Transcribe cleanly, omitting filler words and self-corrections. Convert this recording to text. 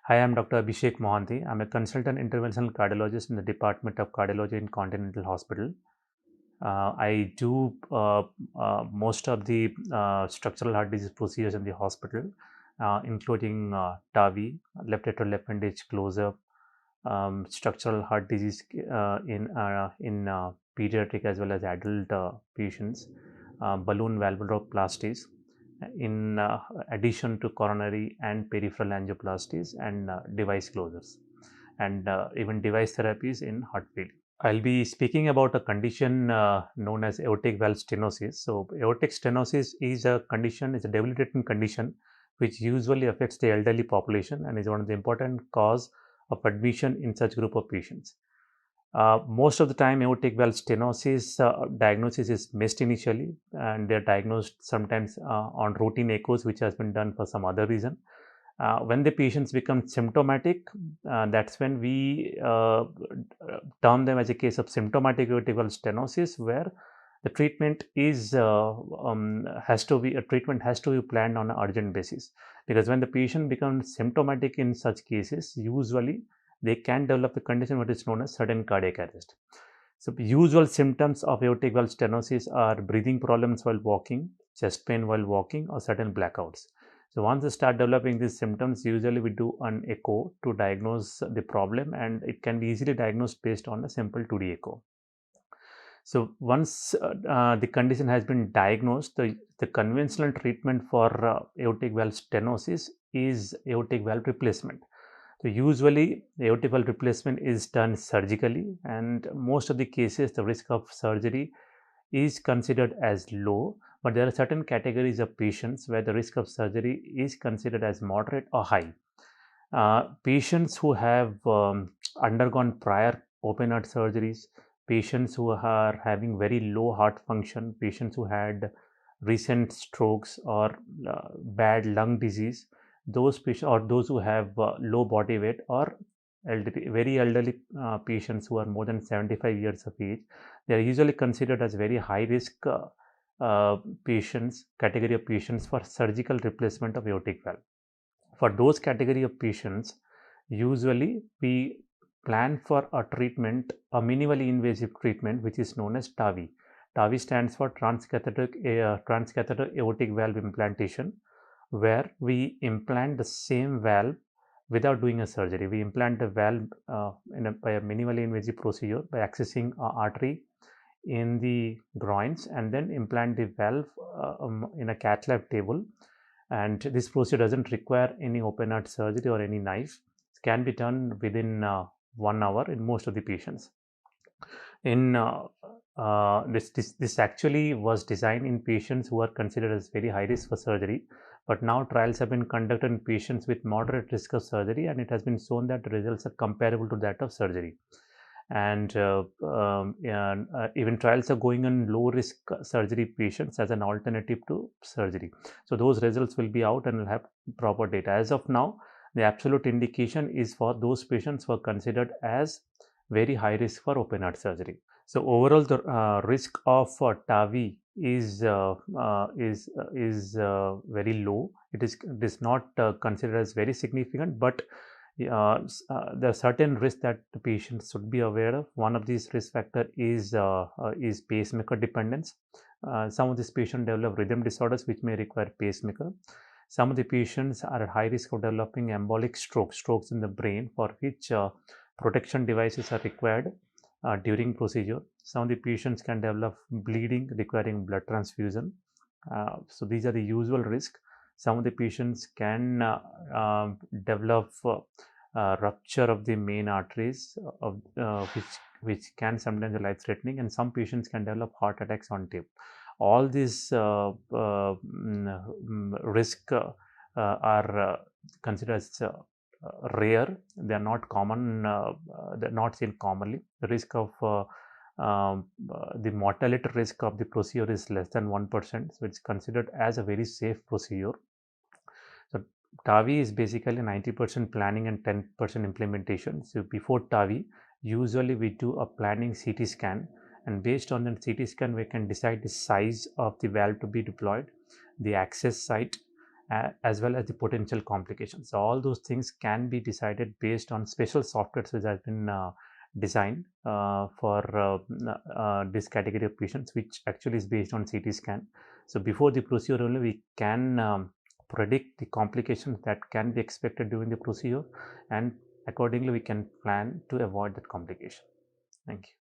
Hi, I'm Dr. Abhishek Mohanty. I'm a consultant interventional cardiologist in the Department of Cardiology in Continental Hospital. I do most of the structural heart disease procedures in the hospital, including TAVI, left atrial appendage closure, structural heart disease in pediatric as well as adult patients, balloon valvuloplasties, in addition to coronary and peripheral angioplasties and device closures, and even device therapies in heart failure. I'll be speaking about a condition known as aortic valve stenosis. So, aortic stenosis is a condition, it's a debilitating condition which usually affects the elderly population and is one of the important cause of admission in such group of patients. Most of the time, aortic valve stenosis diagnosis is missed initially, and they're diagnosed sometimes on routine echoes, which has been done for some other reason. When the patients become symptomatic, that's when we term them as a case of symptomatic aortic valve stenosis, where the treatment is has to be a treatment has to be planned on an urgent basis, because when the patient becomes symptomatic in such cases, usually they can develop a condition what is known as sudden cardiac arrest. So, usual symptoms of aortic valve stenosis are breathing problems while walking, chest pain while walking, or sudden blackouts. So, once they start developing these symptoms, usually we do an echo to diagnose the problem, and it can be easily diagnosed based on a simple 2D echo. So, once the condition has been diagnosed, the conventional treatment for aortic valve stenosis is aortic valve replacement. So, usually the aortic valve replacement is done surgically, and most of the cases the risk of surgery is considered as low, but there are certain categories of patients where the risk of surgery is considered as moderate or high. Patients who have undergone prior open heart surgeries, patients who are having very low heart function, patients who had recent strokes or bad lung disease, those patients or those who have low body weight or very elderly patients who are more than 75 years of age, they are usually considered as very high risk patients, category of patients for surgical replacement of aortic valve. For those category of patients, usually we plan for a treatment, a minimally invasive treatment, which is known as TAVI. TAVI stands for transcatheter aortic valve implantation, where we implant the same valve without doing a surgery. We implant the valve by a minimally invasive procedure by accessing an artery in the groins and then implant the valve in a cath lab table. And this procedure doesn't require any open heart surgery or any knife. It can be done within 1 hour in most of the patients. In this actually was designed in patients who are considered as very high risk for surgery, but now trials have been conducted in patients with moderate risk of surgery, and it has been shown that the results are comparable to that of surgery. And even trials are going on low risk surgery patients as an alternative to surgery. So those results will be out and will have proper data. As of now, the absolute indication is for those patients who are considered as very high risk for open heart surgery. So overall, the risk of TAVI is very low. It is not considered as very significant, but there are certain risks that the patients should be aware of. One of these risk factor is pacemaker dependence. Some of these patients develop rhythm disorders which may require pacemaker. Some of the patients are at high risk of developing embolic strokes in the brain, for which protection devices are required during procedure. Some of the patients can develop bleeding requiring blood transfusion. So these are the usual risks. Some of the patients can develop rupture of the main arteries, which can sometimes be life-threatening, and some patients can develop heart attacks on tape. All these risk are considered as rare. They are not common. They are not seen commonly. The risk of the mortality risk of the procedure is less than 1%, so it's considered as a very safe procedure. So TAVI is basically 90% planning and 10% implementation. So before TAVI, usually we do a planning CT scan, and based on the CT scan, we can decide the size of the valve to be deployed, the access site, as well as the potential complications. So all those things can be decided based on special softwares which has been designed for this category of patients, which actually is based on CT scan. So before the procedure only, we can predict the complications that can be expected during the procedure, and accordingly we can plan to avoid that complication. Thank you.